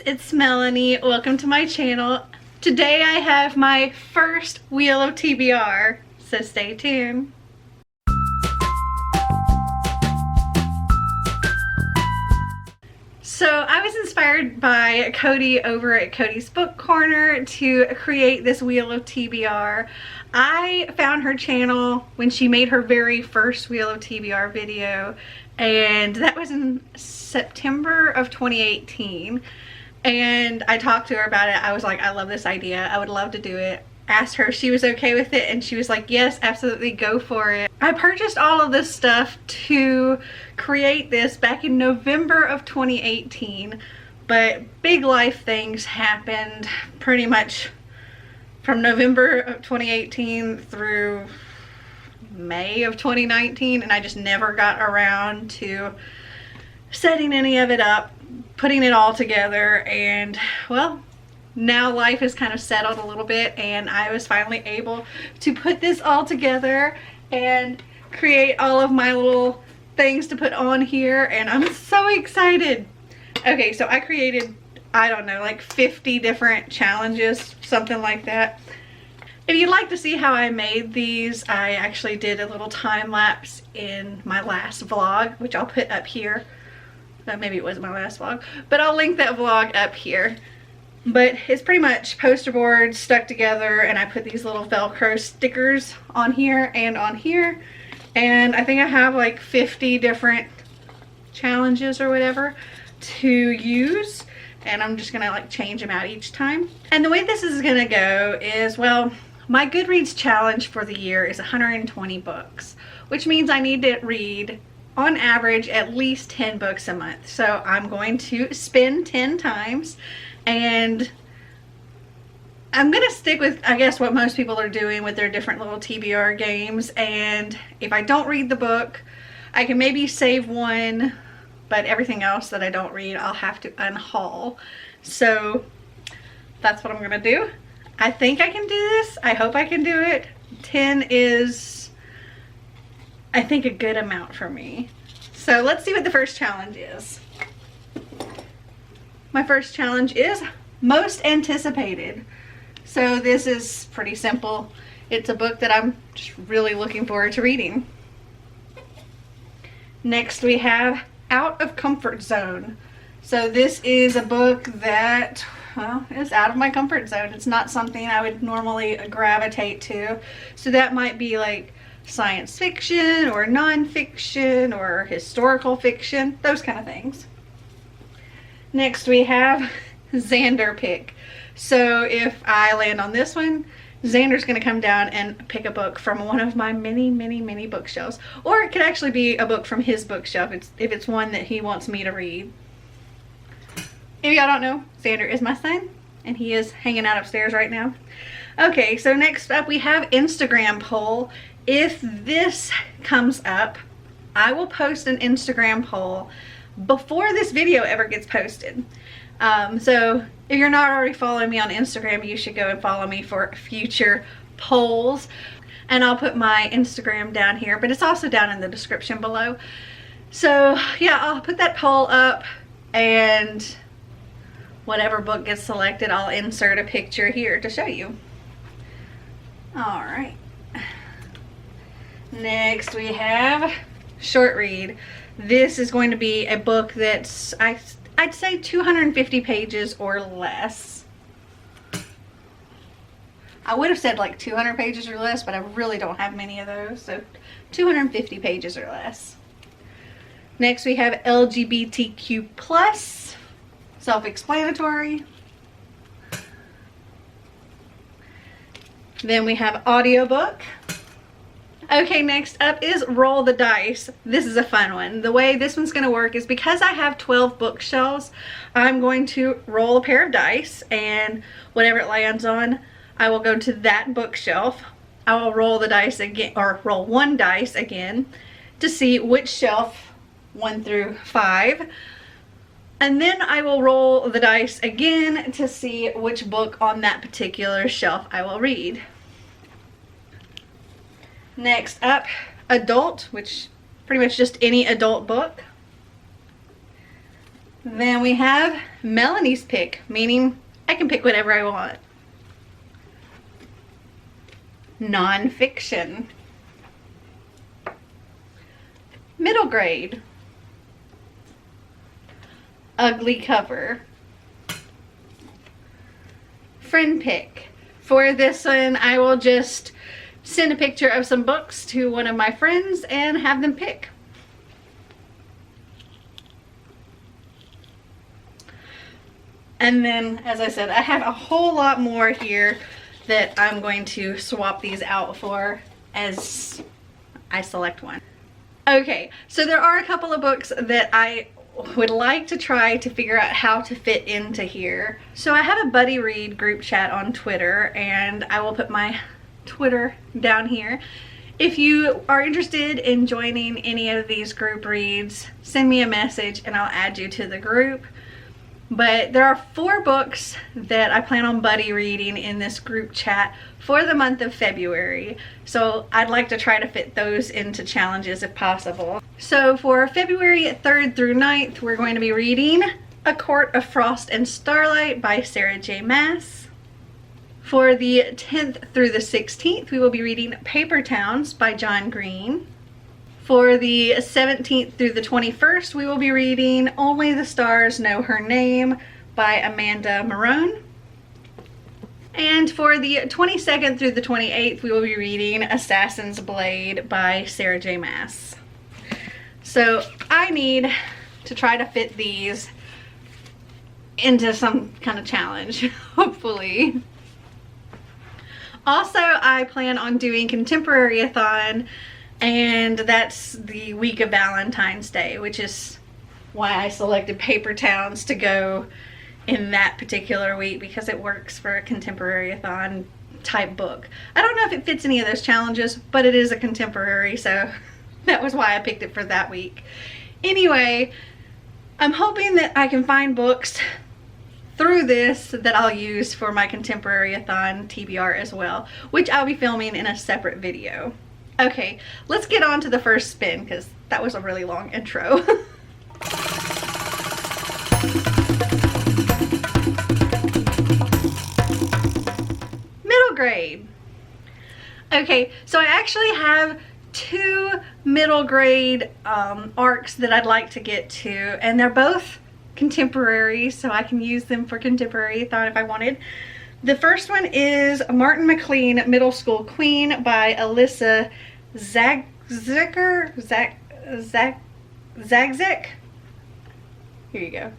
guys, it's Melanie. Welcome to my channel. Today I have my first Wheel of TBR, so stay tuned. So I was inspired by Codie over at Codie's Book Corner to create this Wheel of TBR. I found her channel when she made her very first Wheel of TBR video, and that was in September of 2018. And I talked to her about it. I was like, I love this idea. I would love to do it. Asked her if she was okay with it, and she was like, yes, absolutely, go for it. I purchased all of this stuff to create this back in November of 2018, but big life things happened pretty much from November of 2018 through May of 2019, and I just never got around to setting any of it up, putting it all together. And well, now life has kind of settled a little bit, and I was finally able to put this all together and create all of my little things to put on here, and I'm so excited. Okay, so I created, I don't know, like 50 different challenges, something like that. If you'd like to see how I made these, I actually did a little time lapse in my last vlog, which I'll put up here. Maybe it wasn't my last vlog, but I'll link that vlog up here. But it's pretty much poster boards stuck together, and I put these little Velcro stickers on here and on here. And I think I have like 50 different challenges or whatever to use, and I'm just gonna like change them out each time. And the way this is gonna go is, well, my Goodreads challenge for the year is 120 books, which means I need to read on average at least 10 books a month. So I'm going to spend 10 times, and I'm gonna stick with, I guess, what most people are doing with their different little TBR games. And if I don't read the book, I can maybe save one, but everything else that I don't read, I'll have to unhaul. So that's what I'm gonna do. I think I can do this. I hope I can do it. 10 is, I think, a good amount for me. So let's see what the first challenge is. My first challenge is most anticipated. So this is pretty simple. It's a book that I'm just really looking forward to reading. Next we have Out of Comfort Zone. So this is a book that, well, is out of my comfort zone. It's not something I would normally gravitate to. So that might be like science fiction or nonfiction or historical fiction, those kind of things. Next we have Xander Pick. So if I land on this one, Xander's gonna come down and pick a book from one of my many bookshelves. Or it could actually be a book from his bookshelf if it's one that he wants me to read. If y'all don't know, Xander is my son, and he is hanging out upstairs right now. Okay, so next up we have Instagram poll. If this comes up, I will post an Instagram poll before this video ever gets posted. So if you're not already following me on Instagram, you should go and follow me for future polls. And I'll put my Instagram down here, but it's also down in the description below. So yeah, I'll put that poll up, and whatever book gets selected, I'll insert a picture here to show you. All right. Next we have Short Read. This is going to be a book that's, I'd say 250 pages or less. I would have said like 200 pages or less, but I really don't have many of those, so 250 pages or less. Next we have LGBTQ+, self-explanatory. Then we have audiobook. Okay, next up is Roll the Dice. This is a fun one. The way this one's going to work is, because I have 12 bookshelves, I'm going to roll a pair of dice, and whatever it lands on, I will go to that bookshelf. I will roll the dice again, or roll one dice again, to see which shelf, 1 through 5. And then I will roll the dice again to see which book on that particular shelf I will read. Next up, adult, which pretty much just any adult book. Then we have Melanie's pick, meaning I can pick whatever I want. Nonfiction. Middle grade. Ugly cover. Friend pick. For this one, I will just send a picture of some books to one of my friends and have them pick. And then, as I said, I have a whole lot more here that I'm going to swap these out for as I select one. Okay, so there are a couple of books that I would like to try to figure out how to fit into here. So I have a buddy read group chat on Twitter, and I will put my Twitter down here. If you are interested in joining any of these group reads, send me a message and I'll add you to the group. But there are 4 books that I plan on buddy reading in this group chat for the month of February. So I'd like to try to fit those into challenges if possible. So for February 3rd through 9th, we're going to be reading A Court of Frost and Starlight by Sarah J. Maas. For the 10th through the 16th, we will be reading Paper Towns by John Green. For the 17th through the 21st, we will be reading Only the Stars Know Her Name by Amanda Marone. And for the 22nd through the 28th, we will be reading Assassin's Blade by Sarah J. Maas. So I need to try to fit these into some kind of challenge, hopefully. Also, I plan on doing Contemporary-a-thon, and that's the week of Valentine's Day, which is why I selected Paper Towns to go in that particular week, because it works for a Contemporary-a-thon type book. I don't know if it fits any of those challenges, but it is a contemporary, so that was why I picked it for that week. Anyway, I'm hoping that I can find books through this that I'll use for my Contemporary-a-thon TBR as well, which I'll be filming in a separate video. Okay, let's get on to the first spin, because that was a really long intro. Middle grade. Okay, so I actually have 2 middle grade arcs that I'd like to get to, and they're both contemporary, so I can use them for Contemporary-a-thon if I wanted. The first one is Martin McLean, Middle School Queen by Alyssa Zagzek. Here you go.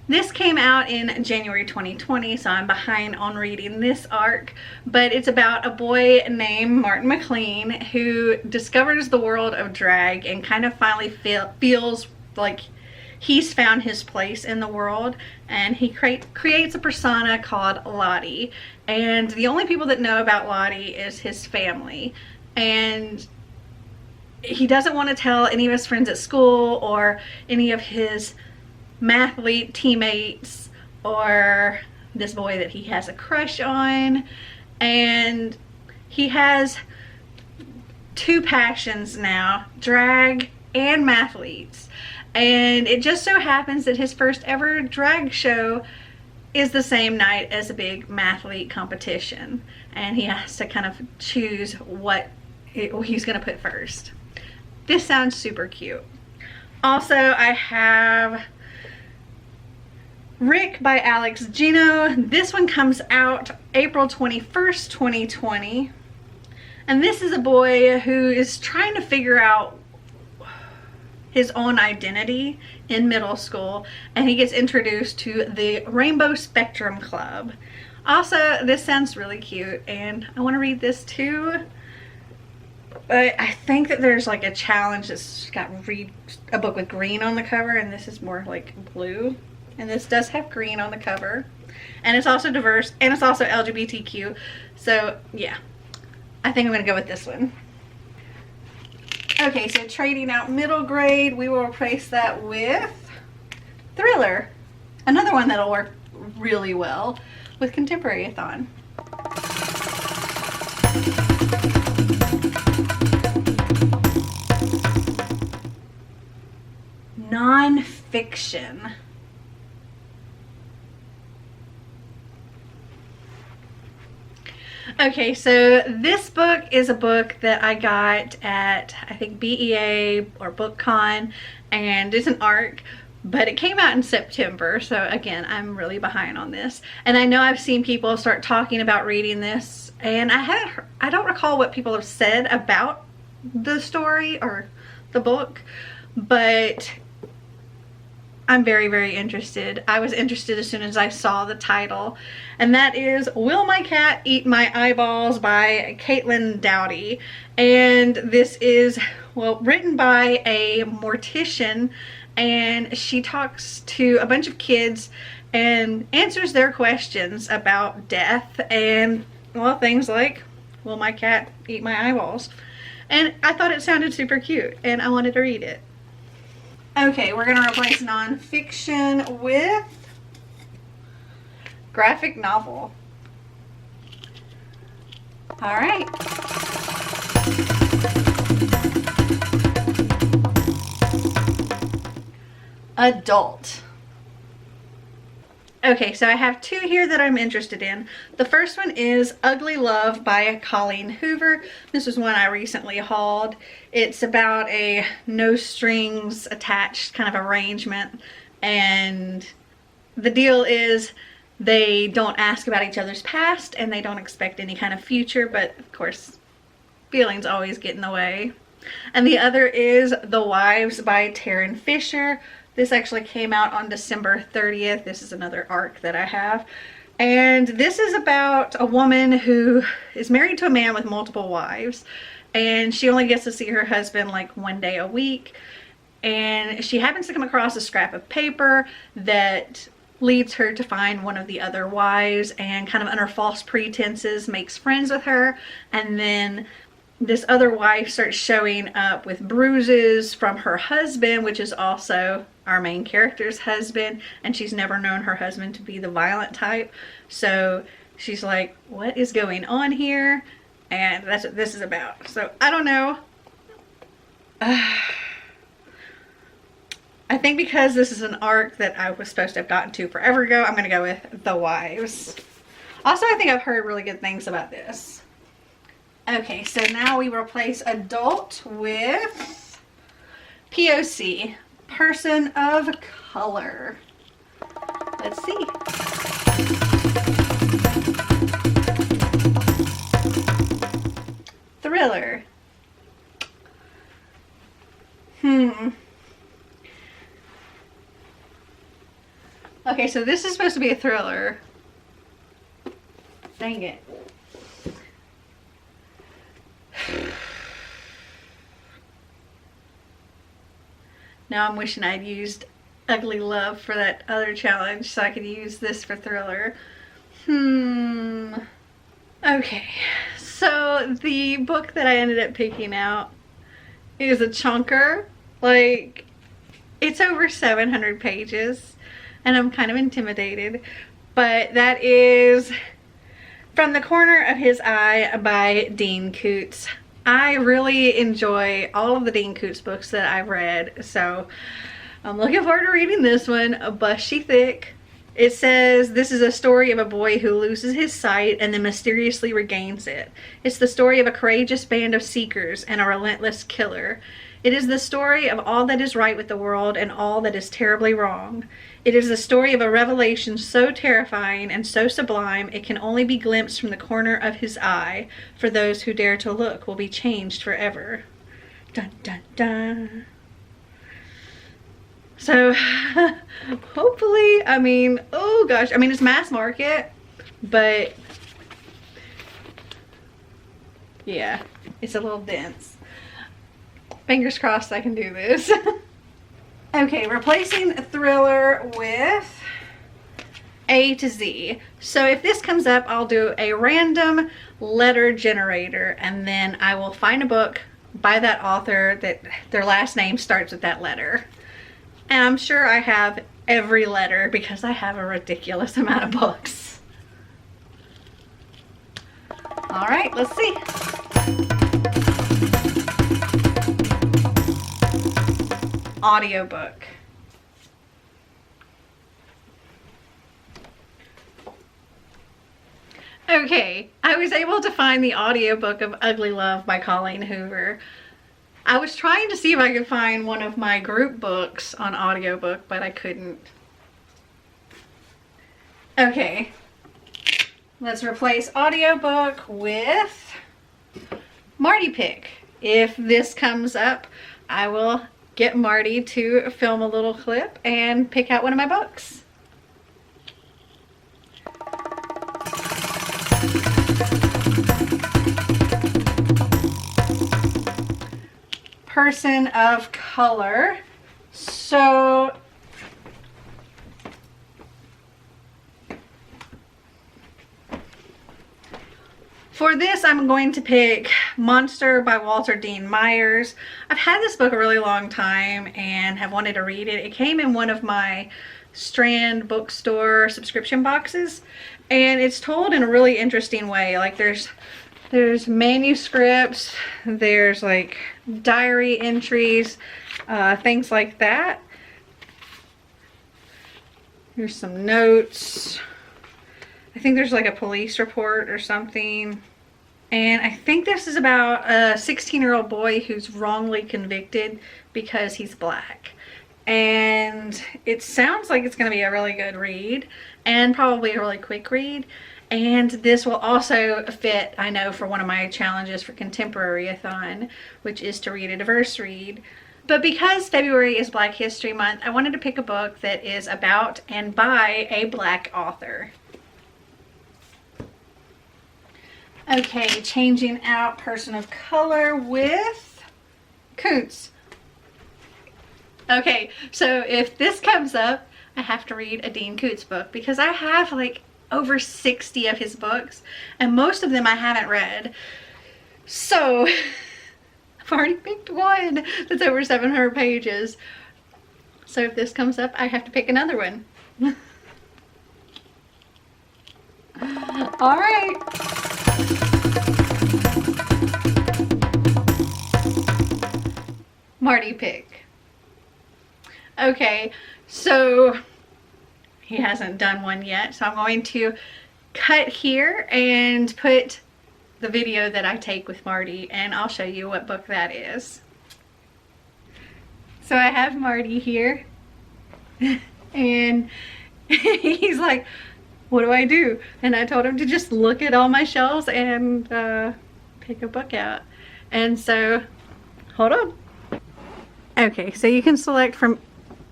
This came out in January 2020, so I'm behind on reading this arc, but it's about a boy named Martin McLean who discovers the world of drag and kind of finally feels like he's found his place in the world, and he creates a persona called Lottie, and the only people that know about Lottie is his family, and he doesn't want to tell any of his friends at school or any of his mathlete teammates or this boy that he has a crush on. And he has 2 passions now, drag and mathletes. And it just so happens that his first ever drag show is the same night as a big mathlete competition, and he has to kind of choose what he's gonna put first. This sounds super cute. Also, I have Rick by Alex Gino. This one comes out April 21st, 2020. And this is a boy who is trying to figure out his own identity in middle school, and he gets introduced to the Rainbow Spectrum Club. Also, this sounds really cute, and I want to read this too. But I think that there's like a challenge that's got read a book with green on the cover, and this is more like blue. And this does have green on the cover. And it's also diverse, and it's also LGBTQ. So yeah, I think I'm gonna go with this one. Okay, so trading out middle grade, we will replace that with Thriller. Another one that'll work really well with Contemporary-a-thon. Non-fiction. Okay, so this book is a book that I got at, I think, BEA or BookCon, and it's an ARC, but it came out in September, so again, I'm really behind on this. And I know I've seen people start talking about reading this, and I don't recall what people have said about the story or the book, but I'm very, very interested. I was interested as soon as I saw the title, and that is Will My Cat Eat My Eyeballs by Caitlin Doughty. And this is, well, written by a mortician, and she talks to a bunch of kids and answers their questions about death and, well, things like, will my cat eat my eyeballs? And I thought it sounded super cute, and I wanted to read it. Okay, we're gonna replace nonfiction with graphic novel. All right. Adult. Okay, so I have two here that I'm interested in. The first one is Ugly Love by Colleen Hoover. This was one I recently hauled. It's about a no strings attached kind of arrangement, and the deal is they don't ask about each other's past and they don't expect any kind of future, but of course feelings always get in the way. And the other is The Wives by Taryn Fisher. This actually came out on December 30th. This is another ARC that I have. And this is about a woman who is married to a man with multiple wives. And she only gets to see her husband like one day a week. And she happens to come across a scrap of paper that leads her to find one of the other wives, and kind of under false pretenses makes friends with her. And then this other wife starts showing up with bruises from her husband, which is also our main character's husband, and she's never known her husband to be the violent type. So she's like, what is going on here? And that's what this is about. So I don't know. I think because this is an ARC that I was supposed to have gotten to forever ago, I'm going to go with The Wives. Also, I think I've heard really good things about this. Okay, so now we replace adult with POC, person of color. Let's see. Thriller. Okay, so this is supposed to be a thriller. Dang it. Now I'm wishing I'd used Ugly Love for that other challenge so I could use this for thriller. Okay, so the book that I ended up picking out is a chunker. Like, it's over 700 pages and I'm kind of intimidated, but that is From the Corner of His Eye by Dean Koontz. I really enjoy all of the Dean Koontz books that I've read, so I'm looking forward to reading this one. Bushy thick. It says this is a story of a boy who loses his sight and then mysteriously regains it. It's the story of a courageous band of seekers and a relentless killer. It is the story of all that is right with the world and all that is terribly wrong. It is the story of a revelation so terrifying and so sublime it can only be glimpsed from the corner of his eye. For those who dare to look will be changed forever. Dun dun dun. So hopefully, I mean, oh gosh, I mean it's mass market, but yeah, it's a little dense. Fingers crossed I can do this. Okay, replacing thriller with A to Z. So if this comes up, I'll do a random letter generator, and then I will find a book by that author that their last name starts with that letter. And I'm sure I have every letter because I have a ridiculous amount of books. All right, let's see. Audiobook. Okay, I was able to find the audiobook of Ugly Love by Colleen Hoover. I was trying to see if I could find one of my group books on audiobook, but I couldn't. Okay, let's replace audiobook with Marty Pick. If this comes up, I will get Marty to film a little clip and pick out one of my books. Person of color. So for this, I'm going to pick Monster by Walter Dean Myers. I've had this book a really long time and have wanted to read it. It came in one of my Strand bookstore subscription boxes, and it's told in a really interesting way. Like there's manuscripts, there's like diary entries, things like that. Here's some notes. I think there's like a police report or something. And I think this is about a 16-year-old boy who's wrongly convicted because he's black. And it sounds like it's going to be a really good read and probably a really quick read. And this will also fit, I know, for one of my challenges for Contemporary Athon, which is to read a diverse read. But because February is Black History Month, I wanted to pick a book that is about and by a black author. Okay, changing out person of color with Koontz. Okay, so if this comes up, I have to read a Dean Koontz book because I have like over 60 of his books and most of them I haven't read. So I've already picked one that's over 700 pages. So if this comes up, I have to pick another one. All right. Marty Pick. Okay, so he hasn't done one yet, so I'm going to cut here and put the video that I take with Marty, and I'll show you what book that is. So I have Marty here, and he's like, what do I do? And I told him to just look at all my shelves and pick a book out. And so, hold on. Okay, so you can select from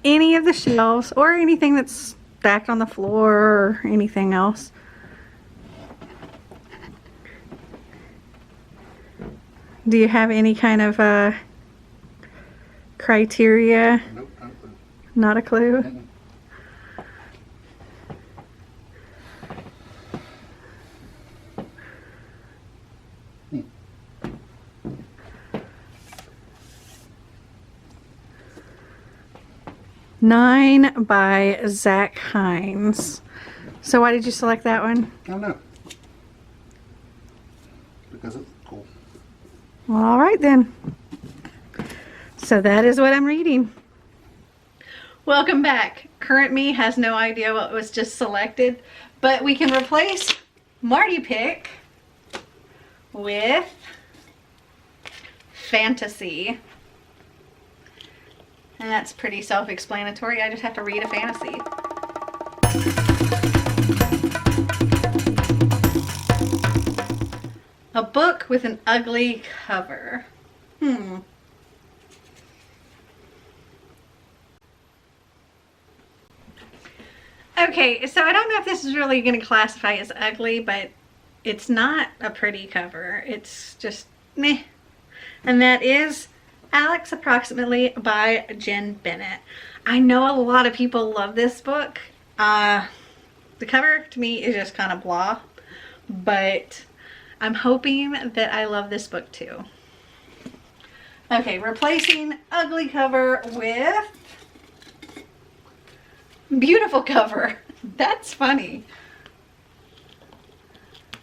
any of the shelves or anything that's stacked on the floor or anything else. Do you have any kind of criteria? Nope, not a clue. Not a clue? 9 by Zach Hines. So why did you select that one? I don't know. Because it's cool. Well, all right then. So that is what I'm reading. Welcome back. Current me has no idea what was just selected, but we can replace Marty Pick with Fantasy. And that's pretty self-explanatory. I just have to read a fantasy. A book with an ugly cover. Okay, so I don't know if this is really going to classify as ugly, but it's not a pretty cover. It's just meh. And that is Alex Approximately by Jen Bennett. I know a lot of people love this book. The cover to me is just kind of blah, but I'm hoping that I love this book too. Okay, replacing ugly cover with beautiful cover. That's funny.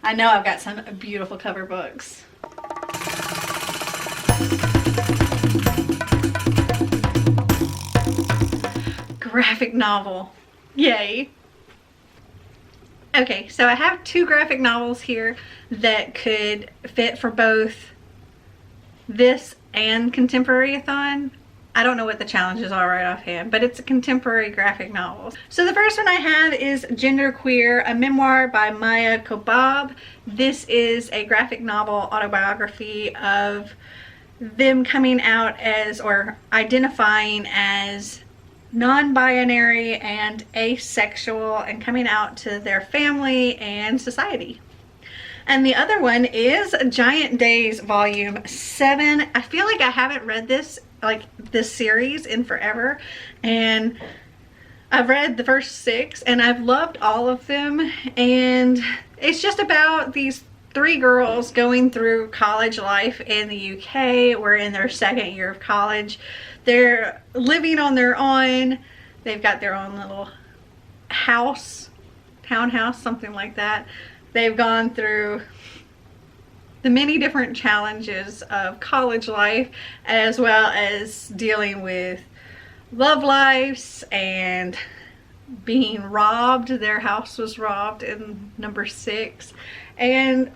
I know I've got some beautiful cover books. Graphic novel. Yay. Okay, so I have 2 graphic novels here that could fit for both this and contemporary Athon. I don't know what the challenges are right offhand, but it's a contemporary graphic novel. So the first one I have is Genderqueer, a memoir by Maya Kobab. This is a graphic novel autobiography of them coming out as, or identifying as, non-binary and asexual, and coming out to their family and society. And the other one is Giant Days Volume 7. I feel like I haven't read this series in forever, and I've read the first 6 and I've loved all of them, and it's just about these 3 girls going through college life in the UK. We're in their 2nd year of college. They're living on their own. They've got their own little house, townhouse, something like that. They've gone through the many different challenges of college life, as well as dealing with love lives and being robbed. Their house was robbed in number 6. And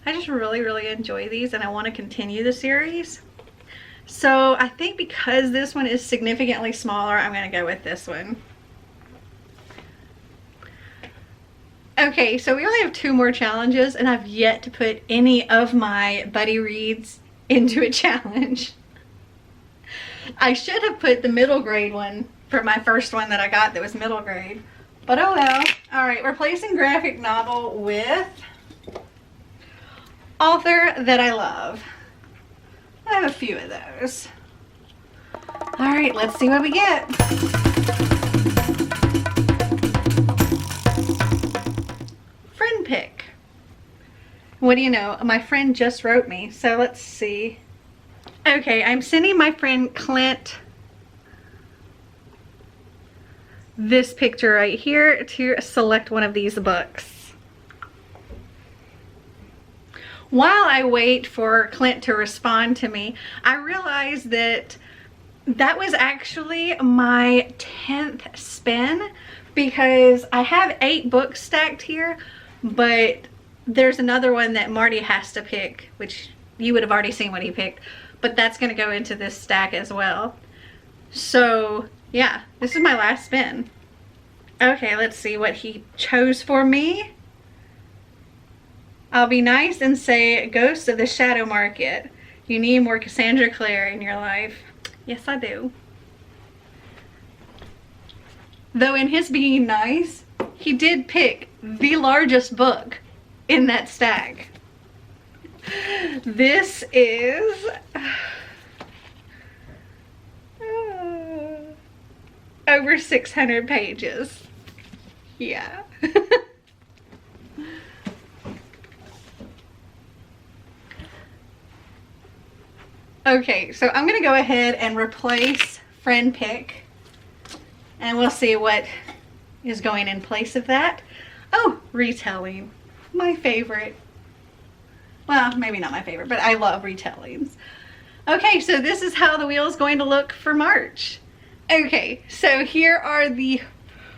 I just really enjoy these, and I want to continue the series. So I think because this one is significantly smaller, I'm going to go with this one. Okay, so we only have 2 more challenges, and I've yet to put any of my buddy reads into a challenge. I should have put the middle grade one for my first one that I got that was middle grade, but oh well. Alright, replacing graphic novel with author that I love. I have a few of those. Alright, let's see what we get. Friend pick. What do you know? My friend just wrote me, so let's see. Okay, I'm sending my friend Clint this picture right here to select one of these books. While I wait for Clint to respond to me, I realized that that was actually my 10th spin, because I have 8 books stacked here, but there's another one that Marty has to pick, which you would have already seen what he picked, but that's going to go into this stack as well. So yeah, this is my last spin. Okay, let's see what he chose for me. I'll be nice and say Ghost of the Shadow Market. You need more Cassandra Clare in your life. Yes, I do. Though in his being nice, he did pick the largest book in that stack. This is over 600 pages. Yeah. Okay, so I'm gonna go ahead and replace friend pick, and we'll see what is going in place of that. Oh, retelling, my favorite. Well, maybe not my favorite, but I love retellings. Okay, so this is how the wheel is going to look for March. Okay, so here are the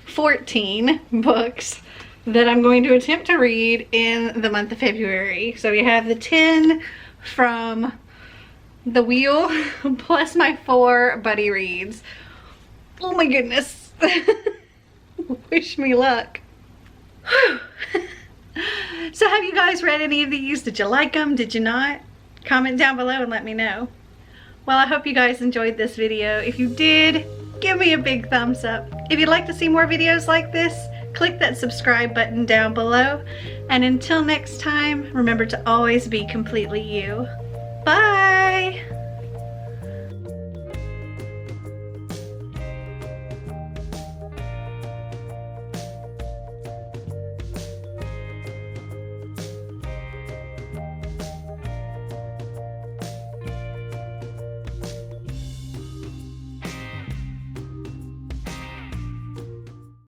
14 books that I'm going to attempt to read in the month of February. So we have the 10 from the wheel plus my 4 buddy reads. Oh my goodness. Wish me luck. So have you guys read any of these? Did you like them? Did you not? Comment down below and let me know. Well, I hope you guys enjoyed this video. If you did, give me a big thumbs up. If you'd like to see more videos like this, click that subscribe button down below. And until next time, remember to always be completely you. Bye!